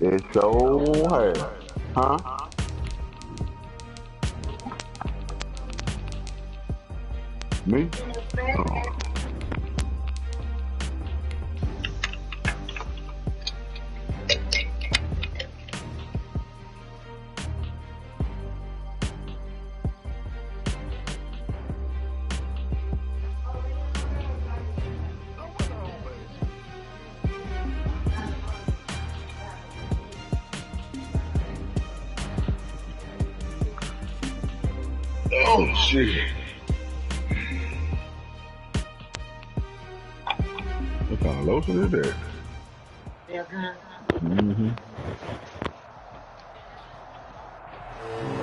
It's so hard. Huh? Me? Oh. Oh, shit. What kind of lotion is that? Mm-hmm.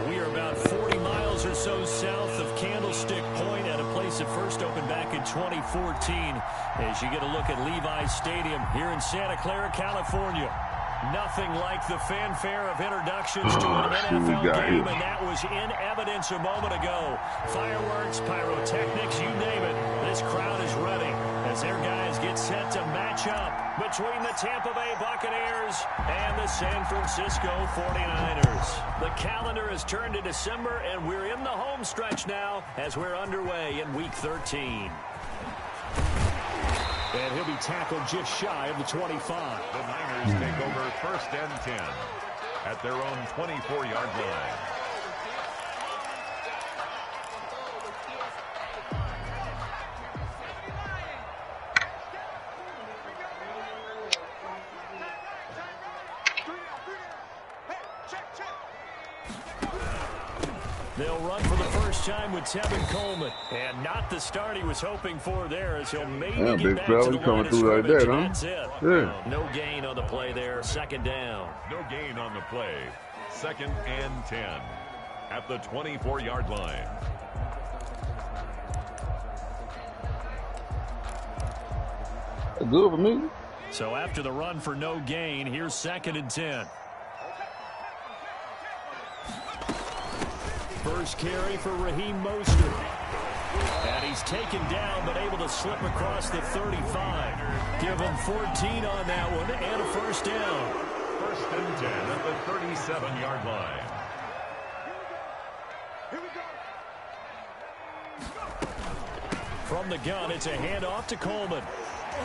We are about 40 miles or so south of Candlestick Point at a place that first opened back in 2014 as you get a look at Levi's Stadium here in Santa Clara, California. Nothing like the fanfare of introductions to an NFL game, and that was in evidence a moment ago. Fireworks, pyrotechnics, you name it. This crowd is ready as their guys get set to match up between the Tampa Bay Buccaneers and the San Francisco 49ers. The calendar has turned to December, and we're in the home stretch now as we're underway in Week 13. And he'll be tackled just shy of the 25. The Niners take over 1st and 10 at their own 24-yard line. They'll run for the first time with Tevin Coleman. And not the start he was hoping for there, as he'll maybe get back to the line of scrimmage, like that, that's it. Yeah. No gain on the play there, 2nd down. No gain on the play. 2nd and 10 at the 24-yard line. Good for me. So after the run for no gain, here's 2nd and 10. First carry for Raheem Mostert. And he's taken down, but able to slip across the 35. Give him 14 on that one, and a 1st down. 1st and 10 at the 37-yard line. From the gun, it's a handoff to Coleman.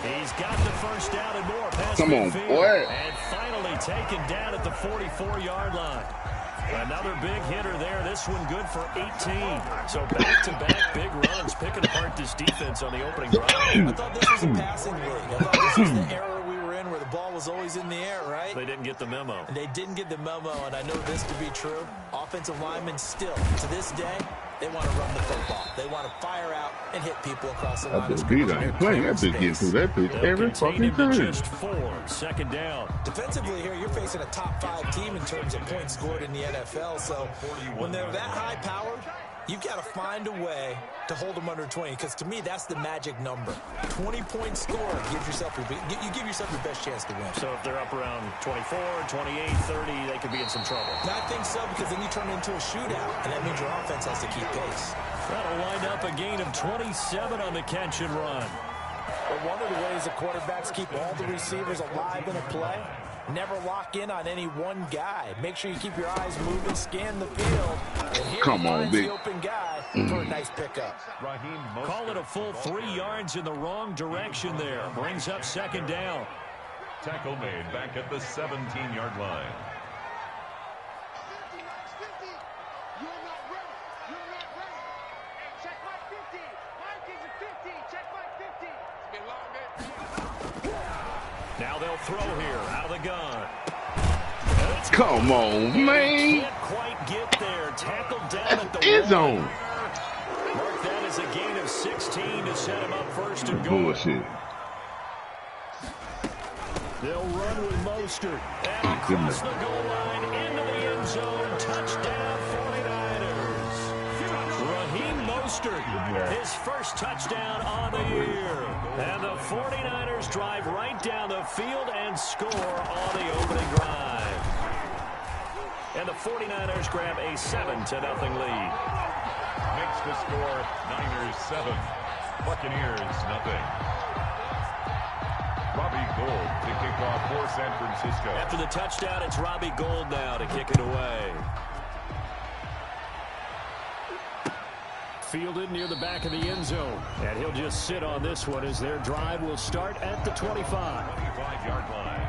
He's got the 1st down and more. Come on, boy. And finally taken down at the 44-yard line. Another big hitter there. This one good for 18. So back-to-back big runs, picking apart this defense on the opening drive. I thought this was a passing league. I thought this was the era we were in where the ball was always in the air, right? They didn't get the memo. They didn't get the memo, and I know this to be true. Offensive linemen still, to this day, they want to run the football. They want to fire out and hit people across the line. That bitch ain't playing. That bitch getting through that bitch every fucking time. Just 4, 2nd down. Defensively here, you're facing a top 5 team in terms of points scored in the NFL. So when they're that high powered, you've got to find a way to hold them under 20, because to me, that's the magic number. 20-point score gives yourself you give yourself your best chance to win. So if they're up around 24, 28, 30, they could be in some trouble. I think so, because then you turn it into a shootout, and that means your offense has to keep pace. That'll wind up a gain of 27 on the catch and run. But one of the ways the quarterbacks keep all the receivers alive in a play, never lock in on any one guy. Make sure you keep your eyes moving, scan the field. And here come on, big. The open guy for a nice pickup. Call it a full 3 yards in the wrong direction there. Brings up 2nd down. Tackle made back at the 17-yard line. Now they'll throw here out of the gun. Come on, man. Can't quite get there. Tackled down at the end zone. Mark that as a gain of 16 to set him up 1st and goal. Bullshit. They'll run with Mostert. And across the goal line into the end zone. Touchdown 49ers. Raheem Mostert, his 1st touchdown on the year. And the 49ers drive right down the field and score on the opening drive. And the 49ers grab a 7-0 lead. Makes the score Niners 7, Buccaneers nothing. Robbie Gould to kick off for San Francisco. After the touchdown, it's Robbie Gould now to kick it away. Fielded near the back of the end zone. And he'll just sit on this one as their drive will start at the 25. 25-yard line.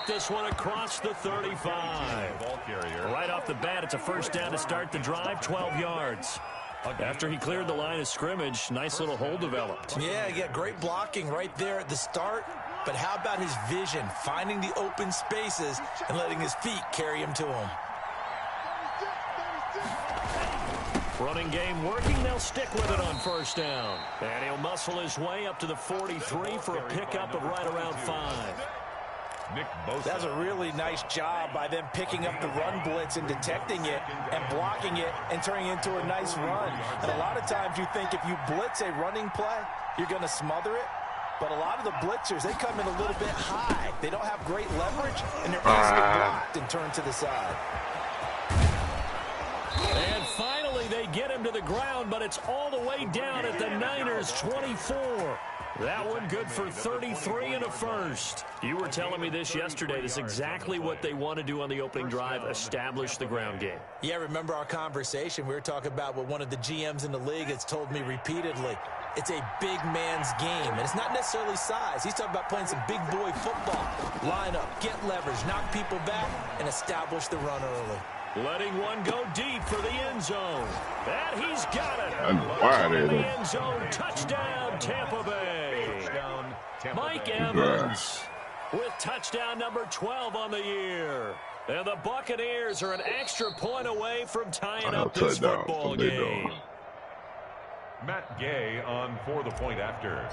This one across the 35. Right off the bat, it's a first down to start the drive, 12 yards. After he cleared the line of scrimmage, nice little hole developed. Yeah, he got great blocking right there at the start. But how about his vision, finding the open spaces and letting his feet carry him to him? Running game working. They'll stick with it on first down. And he'll muscle his way up to the 43 for a pickup of right around 5. That was a really nice job by them picking up the run blitz and detecting it and blocking it and turning it into a nice run. And a lot of times you think if you blitz a running play, you're going to smother it. But a lot of the blitzers, they come in a little bit high. They don't have great leverage, and they're easily blocked and turned to the side. And finally, they get him to the ground, but it's all the way down at the Niners' 24. That one good for 33 and a first. You were telling me this yesterday. This is exactly what they want to do on the opening drive, establish the ground game. Yeah, remember our conversation. We were talking about what one of the GMs in the league has told me repeatedly. It's a big man's game, and it's not necessarily size. He's talking about playing some big boy football. Line up, get leverage, knock people back, and establish the run early. Letting one go deep for the end zone. And he's got it. Wide the end zone. Touchdown, Tampa Bay. Mike Evans with touchdown number 12 on the year. And the Buccaneers are an extra point away from tying up this football game. Matt Gay on for the point after.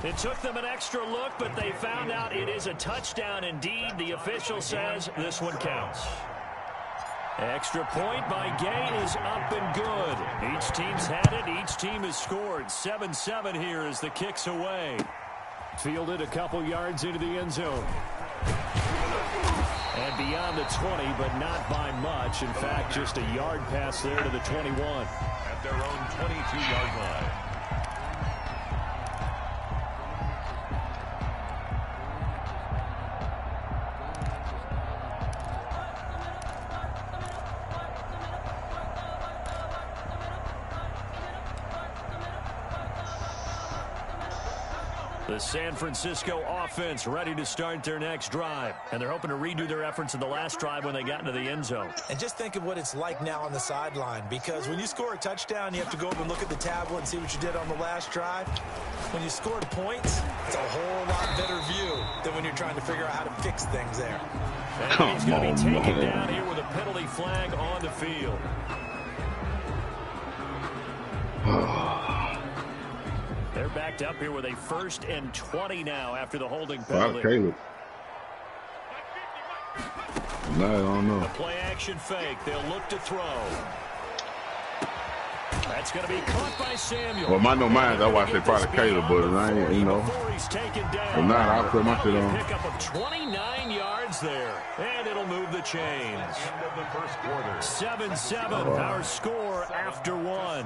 It took them an extra look, but they found out it is a touchdown indeed. The official says this one counts. Extra point by Gay is up and good. Each team's had it. Each team has scored. 7-7 here as the kick's away. Fielded a couple yards into the end zone. And beyond the 20, but not by much. In fact, just a yard pass there to the 21. At their own 22-yard line. The San Francisco offense ready to start their next drive. And they're hoping to redo their efforts in the last drive when they got into the end zone. And just think of what it's like now on the sideline, because when you score a touchdown, you have to go over and look at the tablet and see what you did on the last drive. When you scored points, it's a whole lot better view than when you're trying to figure out how to fix things there. And he's going to be taken down here with a penalty flag on the field. They're backed up here with a 1st and 20 now after the holding penalty. Caleb. No, I don't know. The play action fake. They'll look to throw. That's going to be caught by Samuel. Well, I know mine. I watched it probably Caleb, but I ain't, you know. If not, I'll put my shit on. Pickup of 29 yards there. And it'll move the chains. 7-7, our score after one.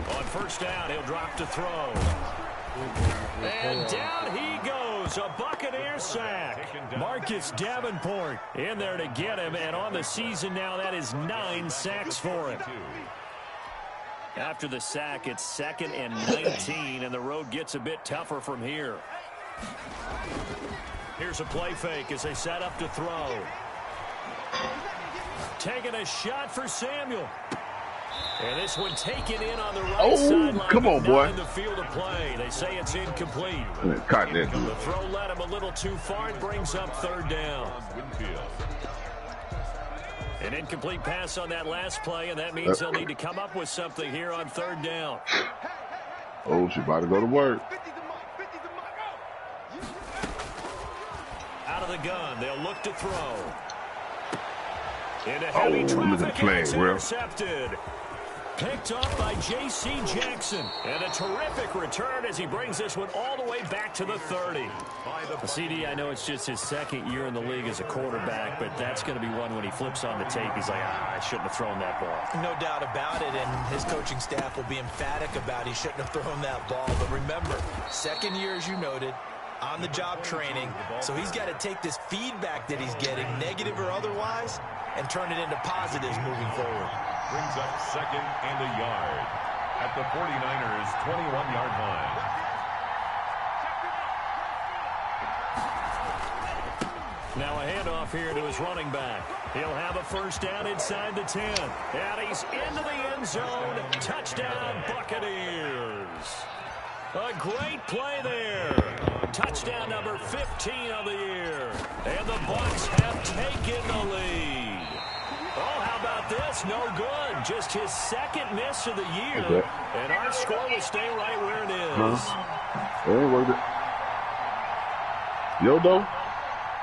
On first down, he'll drop to throw. And down he goes. A Buccaneer sack. Marcus Davenport in there to get him. And on the season now, that is 9 sacks for him. After the sack, it's 2nd and 19, and the road gets a bit tougher from here. Here's a play fake as they set up to throw. Taking a shot for Samuel. And this one taken in on the right sideline. Come on, boy. In the field of play. They say it's incomplete. Caught that. The throw led him a little too far. It brings up third down. An incomplete pass on that last play, and that means they'll need to come up with something here on third down. Oh, she about to go to work. Out of the gun, they'll look to throw. Into heavy traffic, it's intercepted. Picked off by J.C. Jackson. And a terrific return as he brings this one all the way back to the 30. CD, I know it's just his second year in the league as a quarterback, but that's going to be one when he flips on the tape. He's like, I shouldn't have thrown that ball. No doubt about it, and his coaching staff will be emphatic about he shouldn't have thrown that ball. But remember, second year, as you noted, on-the-job training, so he's got to take this feedback that he's getting, negative or otherwise, and turn it into positives moving forward. Brings up second and a yard at the 49ers' 21-yard line. Now a handoff here to his running back. He'll have a first down inside the 10. And he's into the end zone. Touchdown, Buccaneers. A great play there. Touchdown number 15 of the year. And the Bucs have taken the lead. Oh, how about this? No good. Just his second miss of the year. Okay. And our score will stay right where it is. It ain't worth it. Yodo?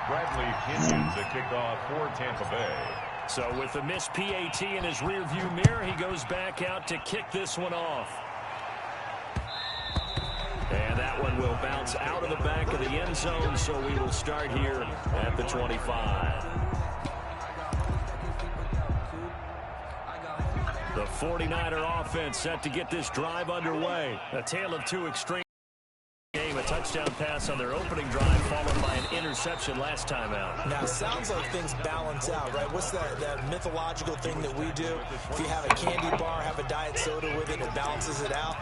Bradley Pinions a kickoff for Tampa Bay. So with the missed PAT in his rearview mirror, he goes back out to kick this one off. And that one will bounce out of the back of the end zone, so we will start here at the 25. The 49er offense set to get this drive underway. A tale of two extremes. A touchdown pass on their opening drive, followed by an interception last time out. Now, it sounds like things balance out, right? What's that mythological thing that we do? If you have a candy bar, have a diet soda with it, it balances it out.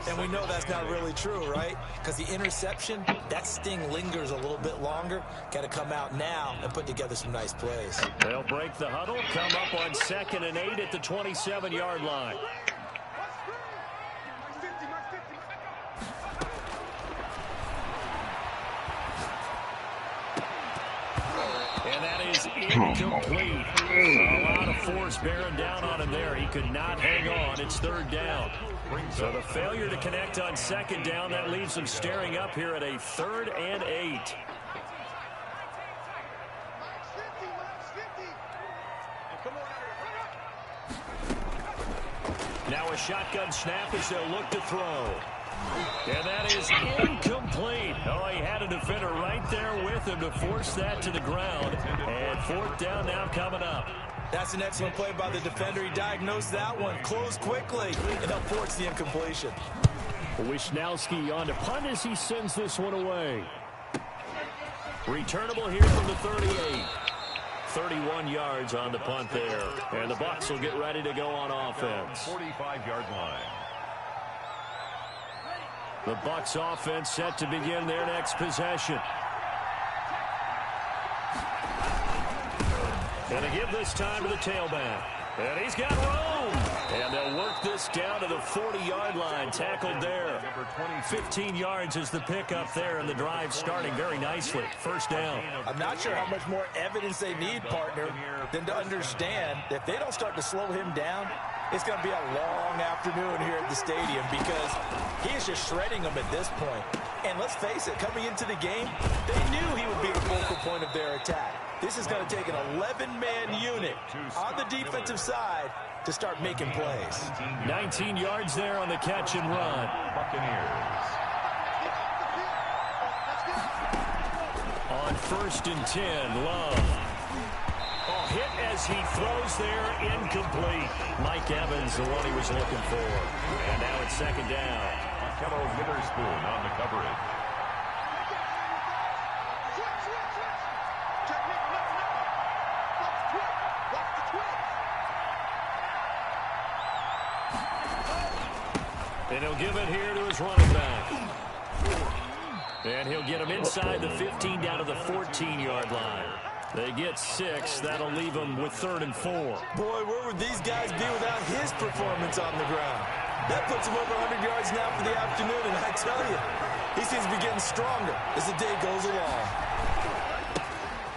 And we know that's not really true, right? Because the interception, that sting lingers a little bit longer. Got to come out now and put together some nice plays. They'll break the huddle, come up on 2nd and 8 at the 27-yard line. Incomplete. A lot of force bearing down on him there. He could not hang on. It's third down. So the failure to connect on second down, that leaves them staring up here at a 3rd and 8. Now a shotgun snap as they'll look to throw. And that is incomplete. Oh, he had a defender right there with him to force that to the ground. And 4th down now coming up. That's an excellent play by the defender. He diagnosed that one, closed quickly, and they'll force the incompletion. Wisnowski on to punt as he sends this one away. Returnable here from the 38. 31 yards on the punt there. And the Bucs will get ready to go on offense. 45-yard line. The Bucs offense set to begin their next possession. And a give this time to the tailback. And he's got room. And they'll work this down to the 40-yard line. Tackled there. 15 yards is the pickup there, and the drive starting very nicely. First down. I'm not sure how much more evidence they need, partner, than to understand that if they don't start to slow him down, it's going to be a long afternoon here at the stadium because he is just shredding them at this point. And let's face it, coming into the game, they knew he would be the focal point of their attack. This is going to take an 11-man unit on the defensive side to start making plays. 19 yards there on the catch and run. Buccaneers. On 1st and 10, Love. Oh, hit as he throws there, incomplete. Mike Evans, the one he was looking for. And now it's 2nd down. Kello Witherspoon on the coverage. And he'll give it here to his running back. And he'll get him inside the 15 down to the 14-yard line. They get 6. That'll leave them with 3rd and 4. Boy, where would these guys be without his performance on the ground? That puts him over 100 yards now for the afternoon, and I tell you, he seems to be getting stronger as the day goes along.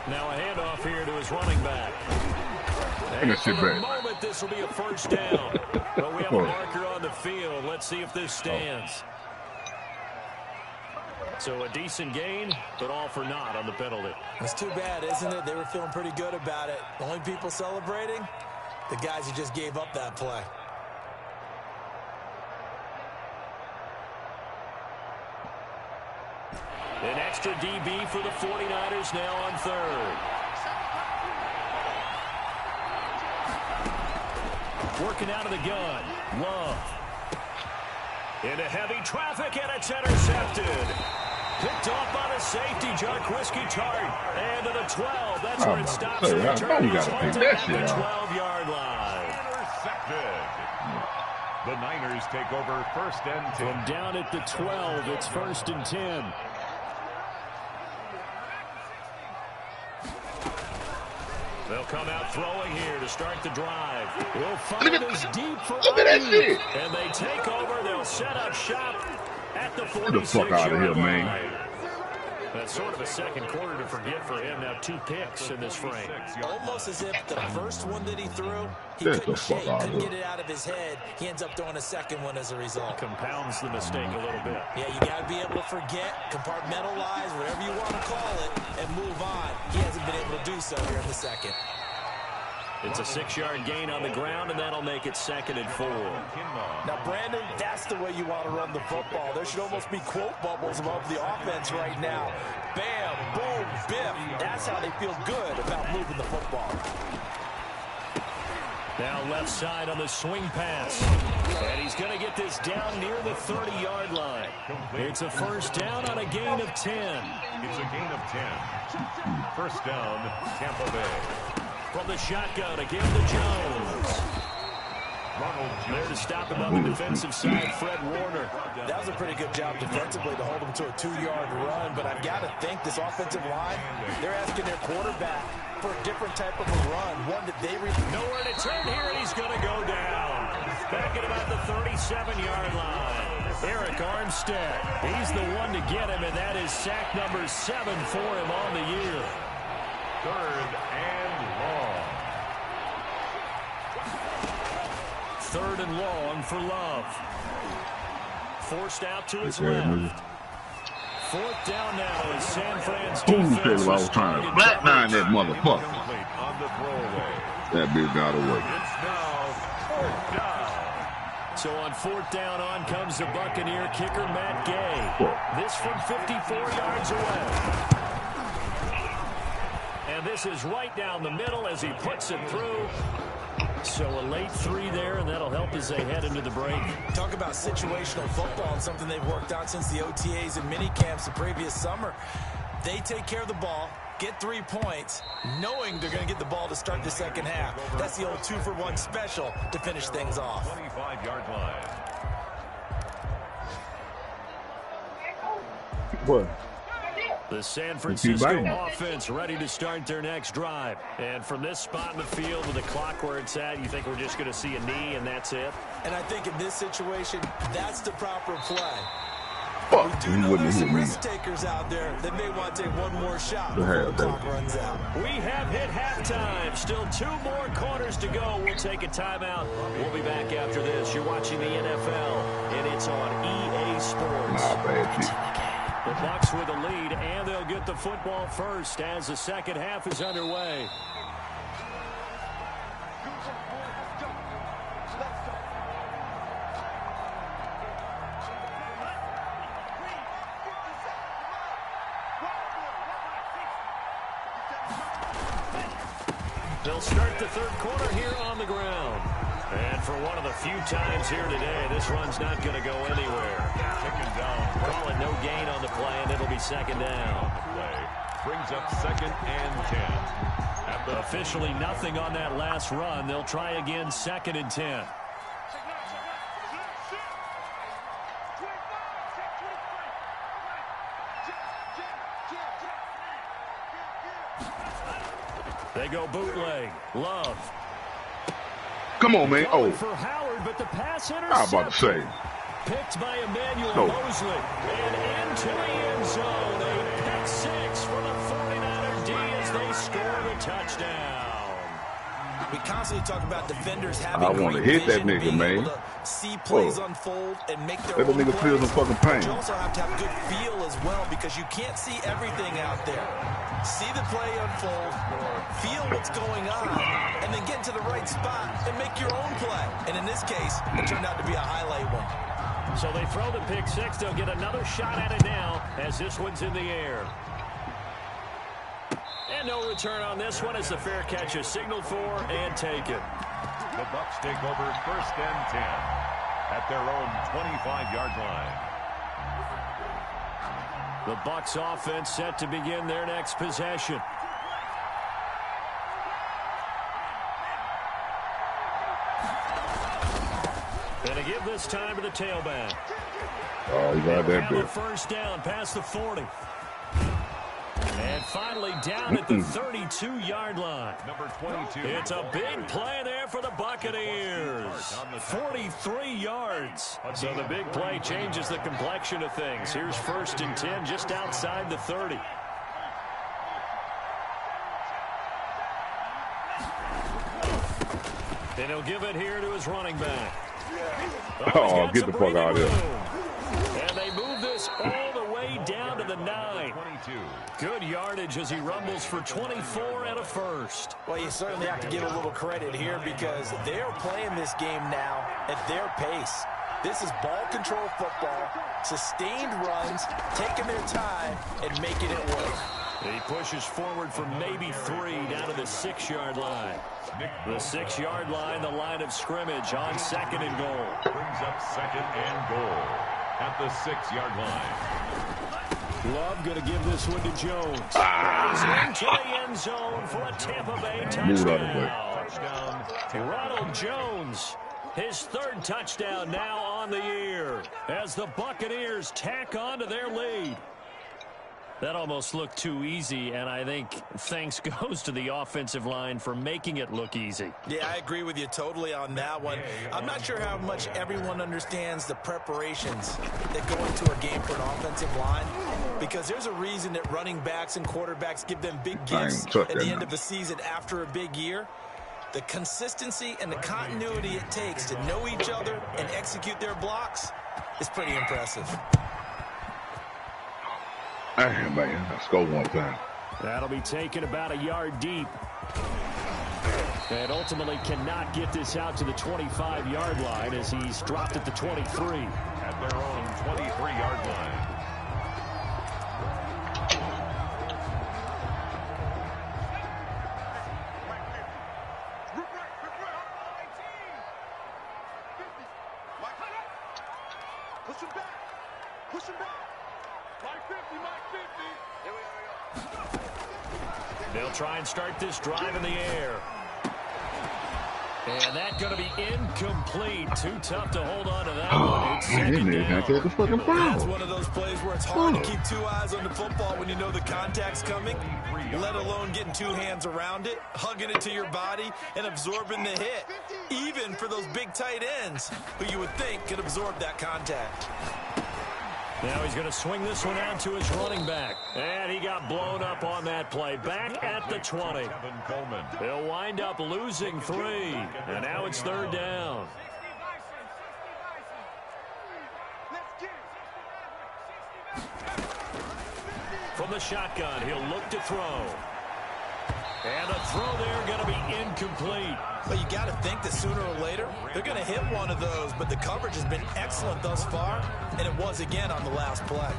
Now a handoff here to his running back. And for the moment, this will be a first down. But we have a marker on the field. Let's see if this stands. So a decent gain, but all for naught on the penalty. It's too bad, isn't it? They were feeling pretty good about it. The only people celebrating, the guys who just gave up that play. An extra DB for the 49ers now on 3rd. Working out of the gun. Love. Into heavy traffic, and it's intercepted. Picked off by the safety, Jarquiski Tart. And to the 12. That's where it stops. You gotta take that shit out. 12-yard line. Intercepted. The Niners take over 1st and 10. From down at the 12, it's 1st and 10. They'll come out throwing here to start the drive. Will find this deep for Ayuk. And they take over. They'll set up shop at the 46-yard line. Get the fuck out of here, man. That's sort of a second quarter to forget for him. Now 2 picks in this frame. Almost as if the first one that he threw, he couldn't shake, couldn't get it out of his head. He ends up throwing a second one as a result. Compounds the mistake a little bit. Yeah, you got to be able to forget, compartmentalize, whatever you want to call it, and move on. He hasn't been able to do so here in the second. It's a 6-yard gain on the ground, and that'll make it 2nd and 4. Now, Brandon, that's the way you want to run the football. There should almost be quote bubbles above the offense right now. Bam, boom, biff. That's how they feel good about moving the football. Now left side on the swing pass. And he's going to get this down near the 30-yard line. It's a first down on a gain of 10. It's a gain of 10. First down, Tampa Bay. From the shotgun, again to Jones. There to stop him on the defensive side, Fred Warner. That was a pretty good job defensively to hold him to a 2-yard run, but I've got to think this offensive line, they're asking their quarterback for a different type of a run, one that they nowhere to turn here, and he's going to go down. Back at about the 37-yard line. Eric Armstead, he's the one to get him, and that is sack number 7 for him on the year. 3rd and long. 3rd and long for Love. Forced out to his left. 4th down now as San Francisco defense was trying to flatline that motherfucker. On the throwaway. That bitch got away. It's now 4th down. So on 4th down, on comes the Buccaneer kicker, Matt Gay. This from 54 yards away. And this is right down the middle as he puts it through. So a late 3 there, and that'll help as they head into the break. Talk about situational football and something they've worked on since the OTAs and mini camps the previous summer. They take care of the ball, get 3 points, knowing they're going to get the ball to start the second half. That's the old 2-for-1 special to finish things off. 25-yard line. What? The San Francisco offense ready to start their next drive. And from this spot in the field with the clock where it's at, you think we're just going to see a knee and that's it? And I think in this situation, that's the proper play. Fuck, we do know there's some risk takers out there that may want to take one more shot before the clock runs out. We have hit halftime. Still 2 more quarters to go. We'll take a timeout. We'll be back after this. You're watching the NFL, and it's on EA Sports. The Bucs with a lead, and they'll get the football first as the second half is underway. They'll start the 3rd quarter here on the ground. And for one of the few times here today, this run's not going to go anywhere. Taken down. Call it no gain on the play, and it'll be 2nd down. Play brings up 2nd and 10. Officially nothing on that last run. They'll try again, 2nd and 10. They go bootleg. Love. Come on, man. Oh, For Howard, but the pass I was about to say. Picked by Emmanuel Mosley. And into the end zone. A pick six for the 49er D as they score the touchdown. We constantly talk about defenders having I want to hit that nigga, man. See plays unfold and make their own plays. Let the nigga feel some fucking pain. You also have to have good feel as well because you can't see everything out there. See the play unfold, feel what's going on, and then get to the right spot and make your own play. And in this case, it turned out to be a highlight one. So they throw the pick six. They'll get another shot at it now as this one's in the air. And no return on this one as the fair catch is signaled for and taken. The Bucs take over 1st and 10 at their own 25-yard line. The Bucs offense set to begin their next possession. And to give this time to the tailback. Oh, you got that bit. First down past the 40. And finally down at the 32-yard line. Number 22. It's a big play there for the Buccaneers. 43 yards. So the big play changes the complexion of things. Here's 1st and 10 just outside the 30. And he'll give it here to his running back. Oh, get the fuck out of here. And they move this all the way down to the 9. Good yardage as he rumbles for 24 and a first. Well, you certainly have to give a little credit here because they're playing this game now at their pace. This is ball control football, sustained runs, taking their time, and making it work. He pushes forward for maybe 3 down to the 6-yard line. The 6-yard line, the line of scrimmage on 2nd and goal. Brings up 2nd and goal at the 6-yard line. Love going to give this one to Jones. Into the end zone for a Tampa Bay touchdown. Ronald Jones, his 3rd touchdown now on the year as the Buccaneers tack on to their lead. That almost looked too easy, and I think thanks goes to the offensive line for making it look easy. Yeah, I agree with you totally on that one. I'm not sure how much everyone understands the preparations that go into a game for an offensive line, because there's a reason that running backs and quarterbacks give them big gifts at the end of the season after a big year. The consistency and the continuity it takes to know each other and execute their blocks is pretty impressive. Man, let's go one time. That'll be taken about a yard deep. And ultimately cannot get this out to the 25-yard line as he's dropped at the 23. At their own 23-yard line. Push him back. Push him back. Mike 50, Mike 50. Here we go. They'll try and start this drive in the air. And that's going to be incomplete. Too tough to hold on to that one. It's second down. That's one of those plays where it's hard to keep 2 eyes on the football when you know the contact's coming, let alone getting 2 hands around it, hugging it to your body, and absorbing the hit, even for those big tight ends who you would think could absorb that contact. Now he's going to swing this one out to his running back. And he got blown up on that play. Back at the 20. They'll wind up losing 3. And now it's 3rd down. From the shotgun, he'll look to throw. And the throw there going to be incomplete. But you got to think that sooner or later, they're going to hit one of those. But the coverage has been excellent thus far, and it was again on the last play.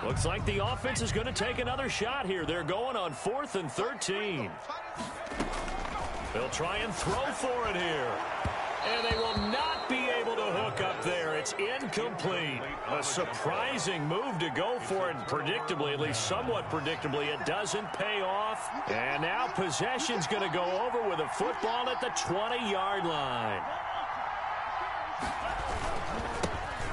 Looks like the offense is going to take another shot here. They're going on 4th and 13. They'll try and throw for it here. And they will not be able to hook up there. It's incomplete. A surprising move to go for it. Predictably, at least somewhat predictably, it doesn't pay off. And now possession's going to go over with a football at the 20-yard line.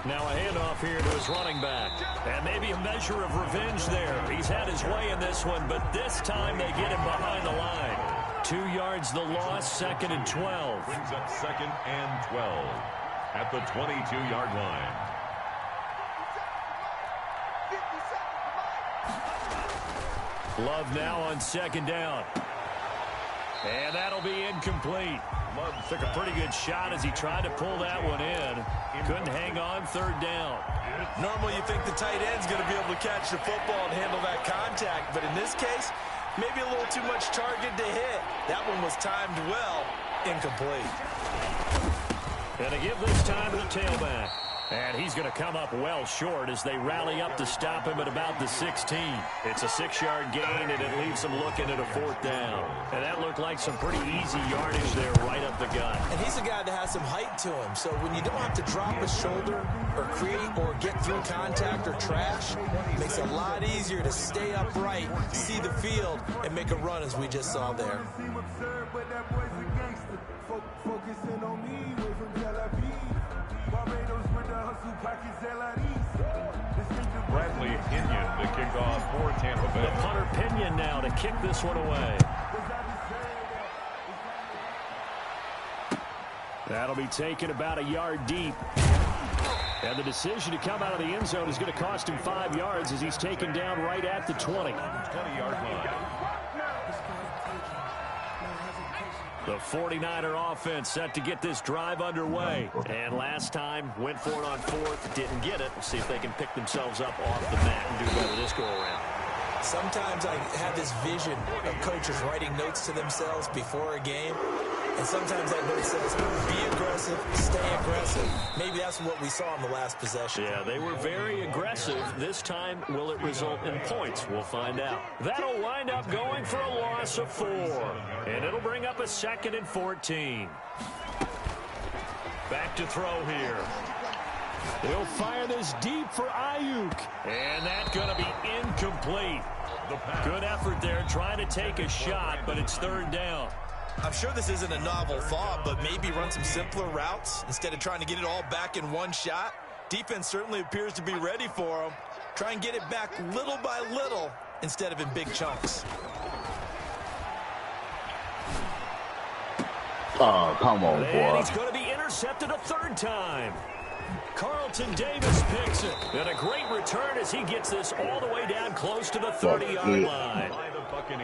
Now a handoff here to his running back. And maybe a measure of revenge there. He he's had his way in this one, but this time they get him behind the line. 2 yards the loss, 2nd and 12. Brings up 2nd and 12 at the 22-yard line. Love now on 2nd down. And that'll be incomplete. Love took a pretty good shot as he tried to pull that one in. Couldn't hang on 3rd down. Normally you think the tight end's going to be able to catch the football and handle that contact, but in this case, maybe a little too much target to hit. That one was timed well, incomplete. And to give this time to the tailback. And he's going to come up well short as they rally up to stop him at about the 16. It's a 6-yard gain, and it leaves him looking at a 4th down. And that looked like some pretty easy yardage there right up the gut. And he's a guy that has some height to him, so when you don't have to drop a shoulder or create or get through contact or trash, it makes it a lot easier to stay upright, see the field, and make a run as we just saw there. Bradley Pinion, the kickoff for Tampa Bay. The punter Pinion now to kick this one away. That'll be taken about a yard deep. And the decision to come out of the end zone is going to cost him 5 yards as he's taken down right at the 20. 20-yard line. The 49er offense set to get this drive underway. And last time, went for it on 4th, didn't get it. We'll see if they can pick themselves up off the mat and do better this go-around. Sometimes I have this vision of coaches writing notes to themselves before a game. And sometimes that note says, be aggressive, stay aggressive. Maybe that's what we saw in the last possession. Yeah, they were very aggressive. This time, will it result in points? We'll find out. That'll wind up going for a loss of 4. And it'll bring up a 2nd and 14. Back to throw here. He'll fire this deep for Ayuk. And that's going to be incomplete. Good effort there trying to take a shot, but it's 3rd down. I'm sure this isn't a novel thought, but maybe run some simpler routes instead of trying to get it all back in one shot. Defense certainly appears to be ready for him. Try and get it back little by little instead of in big chunks. Oh, come on, boy. And he's going to be intercepted a 3rd time. Carlton Davis picks it. And a great return as he gets this all the way down close to the 30-yard line.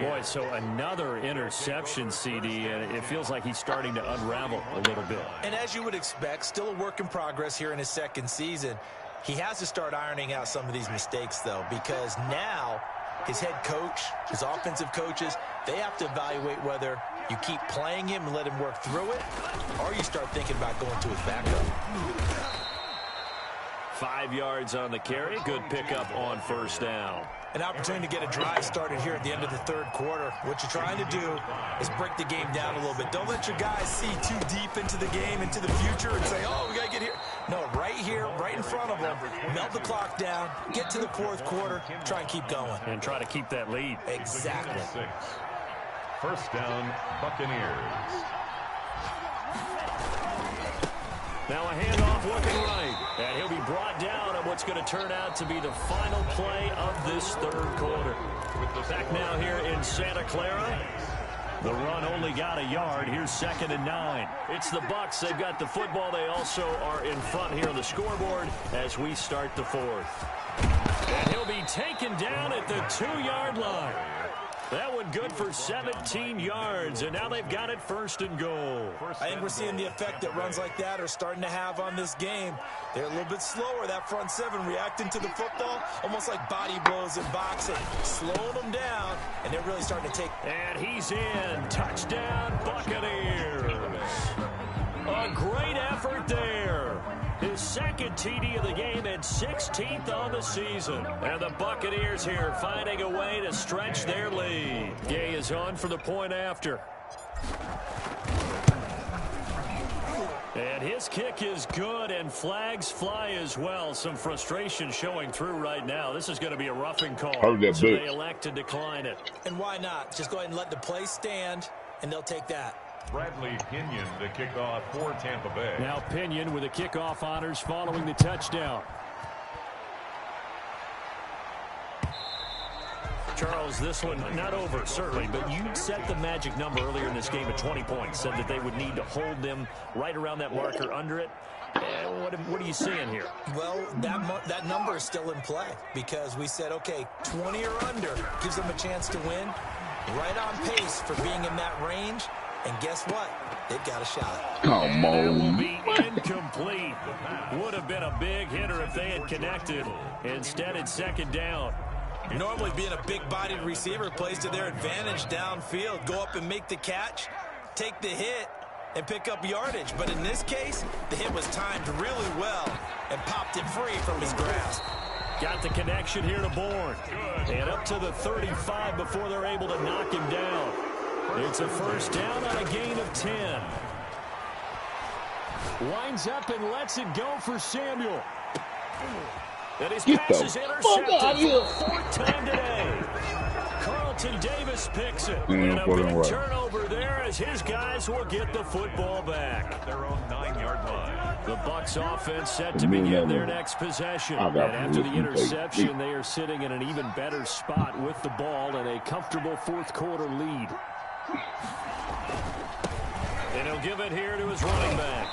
Boy, so another interception, CD, and it feels like he's starting to unravel a little bit. And as you would expect, still a work in progress here in his 2nd season. He has to start ironing out some of these mistakes, though, because now his head coach, his offensive coaches, they have to evaluate whether you keep playing him and let him work through it, or you start thinking about going to his backup. 5 yards on the carry. Good pickup on 1st down. An opportunity to get a drive started here at the end of the 3rd quarter. What you're trying to do is break the game down a little bit. Don't let your guys see too deep into the game, into the future, and say, oh, we got to get here. No, right here, right in front of them. Melt the clock down, get to the 4th quarter, try and keep going. And try to keep that lead. Exactly. 1st down, Buccaneers. Now a handoff looking right. And he'll be brought down on what's going to turn out to be the final play of this 3rd quarter. Back now here in Santa Clara. The run only got a yard. Here's 2nd and 9. It's the Bucs. They've got the football. They also are in front here on the scoreboard as we start the 4th. And he'll be taken down at the 2-yard line. That one good for 17 yards, and now they've got it 1st and goal. I think we're seeing the effect that runs like that are starting to have on this game. They're a little bit slower, that front 7, reacting to the football, almost like body blows in boxing, slowing them down, and they're really starting to take. And he's in. Touchdown, Buccaneers. A great effort there. His 2nd TD of the game and 16th on the season. And the Buccaneers here finding a way to stretch their lead. Gay is on for the point after. And his kick is good, and flags fly as well. Some frustration showing through right now. This is going to be a roughing call. So they elect to decline it. And why not? Just go ahead and let the play stand, and they'll take that. Bradley Pinion, the kickoff for Tampa Bay. Now Pinion with the kickoff honors following the touchdown. Charles, this one not over, certainly, but you set the magic number earlier in this game at 20 points, said that they would need to hold them right around that marker under it. What are you seeing here? Well, that number is still in play because we said, okay, 20 or under gives them a chance to win. Right on pace for being in that range. And guess what? They've got a shot. Come on. That will be incomplete. Would have been a big hitter if they had connected. Instead, it's second down. Normally being a big-bodied receiver plays to their advantage downfield. Go up and make the catch, take the hit, and pick up yardage. But in this case, the hit was timed really well and popped it free from his grasp. Got the connection here to Bourne. And up to the 35 before they're able to knock him down. It's a first down on a gain of 10. Winds up and lets it go for Samuel. And his pass is intercepted for the fourth time today. Carlton Davis picks it. And a big turnover there as his guys will get the football back. At their own 9-yard line. The Bucs offense set to begin their next possession. And after the interception, they are sitting in an even better spot with the ball and a comfortable fourth quarter lead. And he'll give it here to his running back.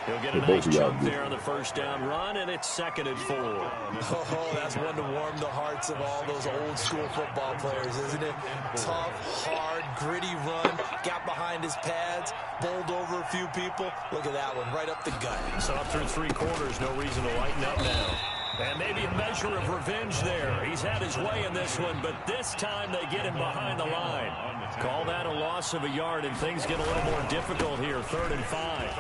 He'll get a nice chunk there on the first down run, and it's 2nd and 4. Oh, that's one to warm the hearts of all those old-school football players, isn't it? Tough, hard, gritty run, got behind his pads, bowled over a few people. Look at that one, right up the gut. So up through 3 quarters, no reason to lighten up now. And maybe a measure of revenge there. He's had his way in this one, but this time they get him behind the line. Call that a loss of a yard, and things get a little more difficult here, 3rd and 5.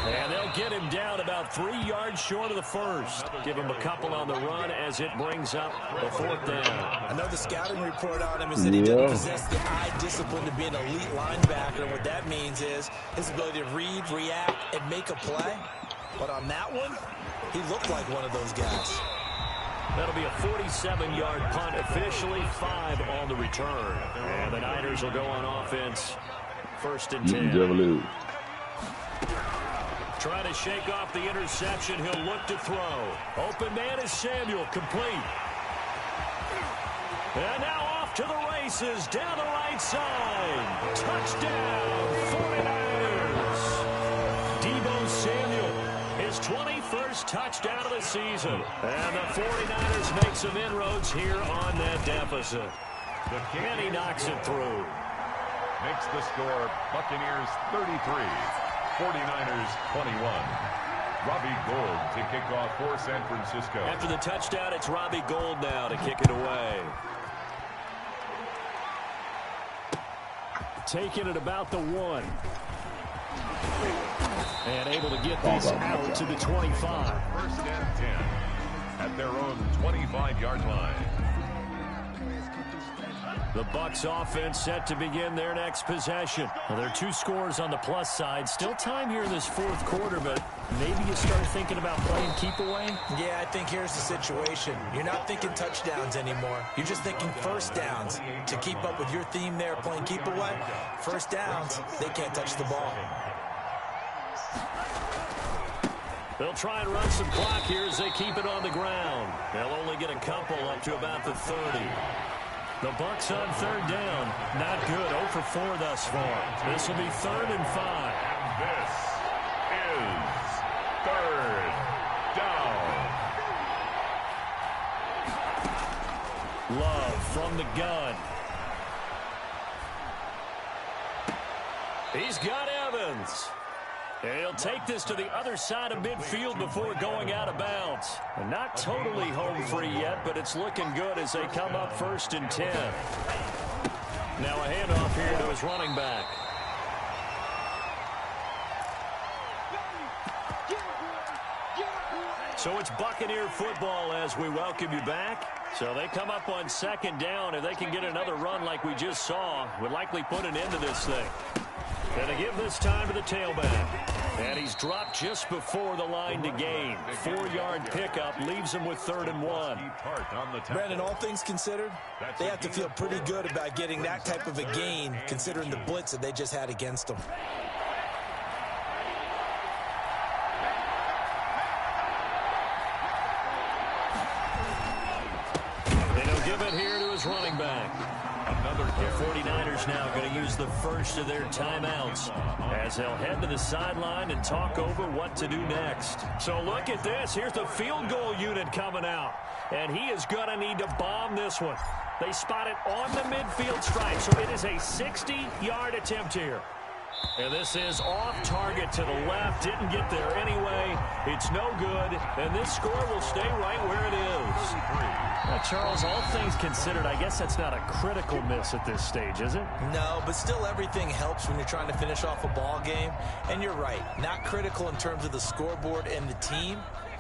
And they'll get him down about 3 yards short of the first. Give him a couple on the run as it brings up the 4th down. I know the scouting report on him is that he doesn't possess the eye discipline to be an elite linebacker. And what that means is his ability to read, react, and make a play. But on that one, he looked like one of those guys. That'll be a 47-yard punt, officially 5 on the return. And the Niners will go on offense, 1st and 10. Trying to shake off the interception. He'll look to throw. Open man is Samuel, complete. And now off to the races, down the right side. Touchdown, 49ers. Deebo Samuel, his 21st touchdown of the season. And the 49ers make some inroads here on that deficit. And he knocks it through. Makes the score Buccaneers 33. 49ers 21. Robbie Gould to kick off for San Francisco. After the touchdown, it's Robbie Gould now to kick it away. Taking it about the 1. And able to get this out to the 25. 1st and 10 at their own 25-yard line. The Bucs offense set to begin their next possession. Well, there are 2 scores on the plus side. Still time here in this 4th quarter, but maybe you start thinking about playing keep away? Yeah, I think here's the situation. You're not thinking touchdowns anymore. You're just thinking first downs. To keep up with your theme there, playing keep away, first downs, they can't touch the ball. They'll try and run some clock here as they keep it on the ground. They'll only get a couple up to about the 30. The Bucs on 3rd down. Not good. 0 for 4 thus far. This will be 3rd and 5. This is 3rd down. Love from the gun. He's got Evans. And he'll take this to the other side of midfield before going out of bounds. And not totally home free yet, but it's looking good as they come up 1st and 10. Now a handoff here to his running back. So it's Buccaneer football as we welcome you back. So they come up on 2nd down. If they can get another run like we just saw, would likely put an end to this thing. And they give this time to the tailback. And he's dropped just before the line to gain. 4-yard pickup leaves him with 3rd and 1. Brandon, all things considered, they have to feel pretty good about getting that type of a gain, considering the blitz that they just had against them. running back. Another The 49ers now going to use the first of their timeouts as they'll head to the sideline and talk over what to do next. So look at this. Here's the field goal unit coming out. And he is going to need to bomb this one. They spot it on the midfield stripe, so it is a 60-yard attempt here. And this is off target to the left. Didn't get there anyway. It's no good. And this score will stay right where it is. Now, Charles, all things considered, I guess that's not a critical miss at this stage, is it? No, but still everything helps when you're trying to finish off a ball game. And you're right. Not critical in terms of the scoreboard and the team.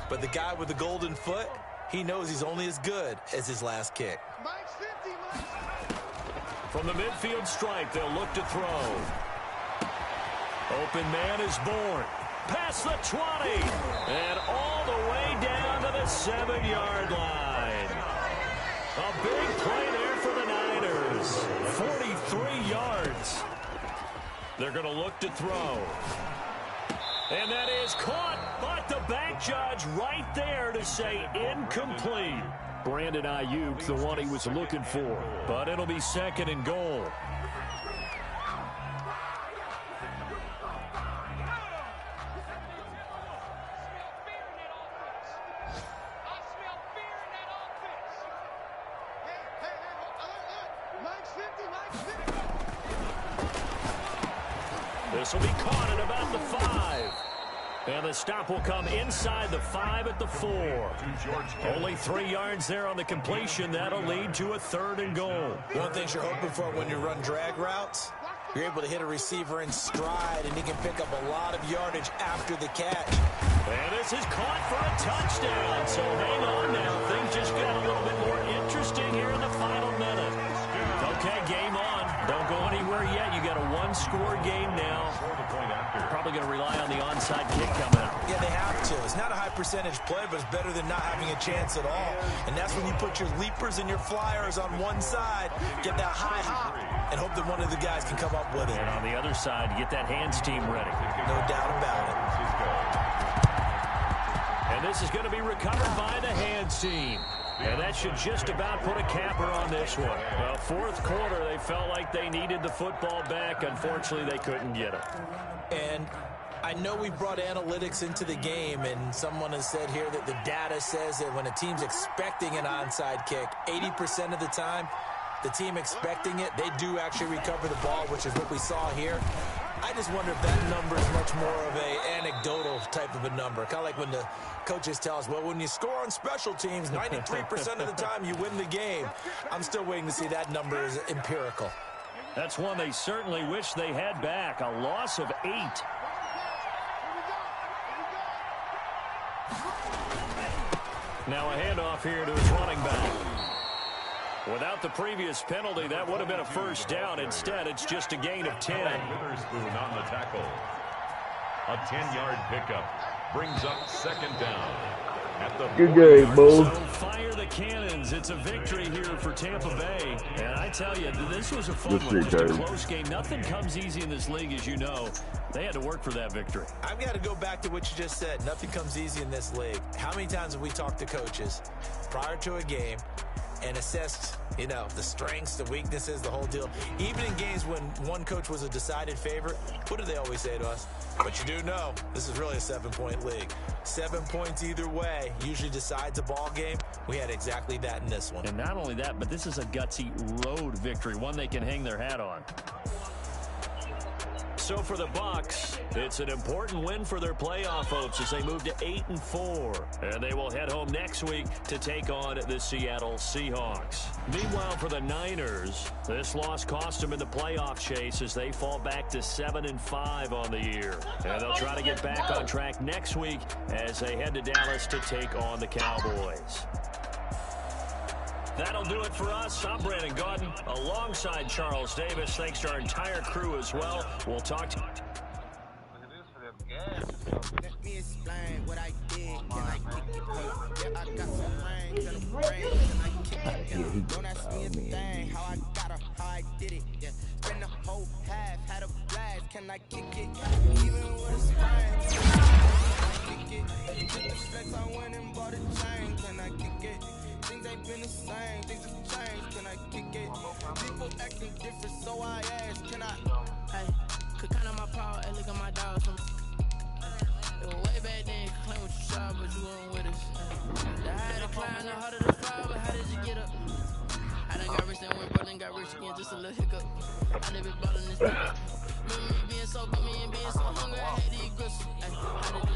But the guy with the golden foot, he knows he's only as good as his last kick. From the midfield stripe, they'll look to throw. Open man is born. Past the 20. And all the way down to the 7-yard line. A big play there for the Niners. 43 yards. They're going to look to throw. And that is caught, but the back judge right there to say incomplete. Brandon Ayuk, the one he was looking for. But it'll be second and goal. This will be caught at about the 5. And the stop will come inside the 5 at the 4. Only 3 yards there on the completion. That'll lead to a 3rd and goal. One thing you're hoping for when you run drag routes, you're able to hit a receiver in stride, and he can pick up a lot of yardage after the catch. And this is caught for a touchdown. So hang on now. Things just got a little bit more interesting here in the final minute. Okay, game on. Don't go anywhere yet. You got a 1-score game now. Probably going to rely on the onside kick coming out. Yeah, they have to. It's not a high percentage play, but it's better than not having a chance at all. And that's when you put your leapers and your flyers on one side, get that high hop, and hope that one of the guys can come up with it. And on the other side, get that hands team ready. No doubt about it. And this is going to be recovered by the hands team. And that should just about put a capper on this one. Well, 4th quarter, they felt like they needed the football back. Unfortunately, they couldn't get it. And I know we brought analytics into the game, and someone has said here that the data says that when a team's expecting an onside kick, 80% of the time, the team expecting it, they do actually recover the ball, which is what we saw here. I just wonder if that number is much more of a anecdotal type of a number. Kind of like when the coaches tell us, well, when you score on special teams, 93% of the time you win the game. I'm still waiting to see that number is empirical. That's one they certainly wish they had back. A loss of 8. Now a handoff here to his running back. Without the previous penalty, that would have been a first down. Instead, it's just a gain of 10. Witherspoon on the tackle. A 10-yard pickup brings up 2nd down. At the Good game, Bo. So fire the cannons. It's a victory here for Tampa Bay. And I tell you, this was a fun one. Just a close game. Nothing comes easy in this league, as you know. They had to work for that victory. I've got to go back to what you just said. Nothing comes easy in this league. How many times have we talked to coaches prior to a game and assessed, you know, the strengths, the weaknesses, the whole deal? Even in games when one coach was a decided favorite, what do they always say to us? But you do know, this is really a 7-point league. 7 points either way usually decides a ball game. We had exactly that in this one. And not only that, but this is a gutsy road victory, one they can hang their hat on. So for the Bucs, it's an important win for their playoff hopes as they move to 8-4. And they will head home next week to take on the Seattle Seahawks. Meanwhile, for the Niners, this loss cost them in the playoff chase as they fall back to 7-5 on the year. And they'll try to get back on track next week as they head to Dallas to take on the Cowboys. That'll do it for us. I'm Brandon Gaudin alongside Charles Davis. Thanks to our entire crew as well. We'll talk to you. Let me explain what I did. Can I kick it? Yeah, I got some brains and a brain. Can I kick it? Don't ask me a thing. How I got her, how I did it. Yeah, spend the whole half, had a blast. Can I kick it? Even with a sprain. Can I kick it? Took the flex, I went and bought a chain. Can I kick it? things ain't been the same. Things have changed. Can I kick it? People acting different, so I ask, can I? Hey, could count on my power. Hey, look at my dogs. It was way back then. You could claim what you saw, but you weren't with us. The higher the climb, the harder the fall. But how did you get up? I done got rich, then went broke, then got rich again. Just a little hiccup. I never been ballin' this thing. Remember me being so bummy and being so hungry. I had to eat grits. Ay, how did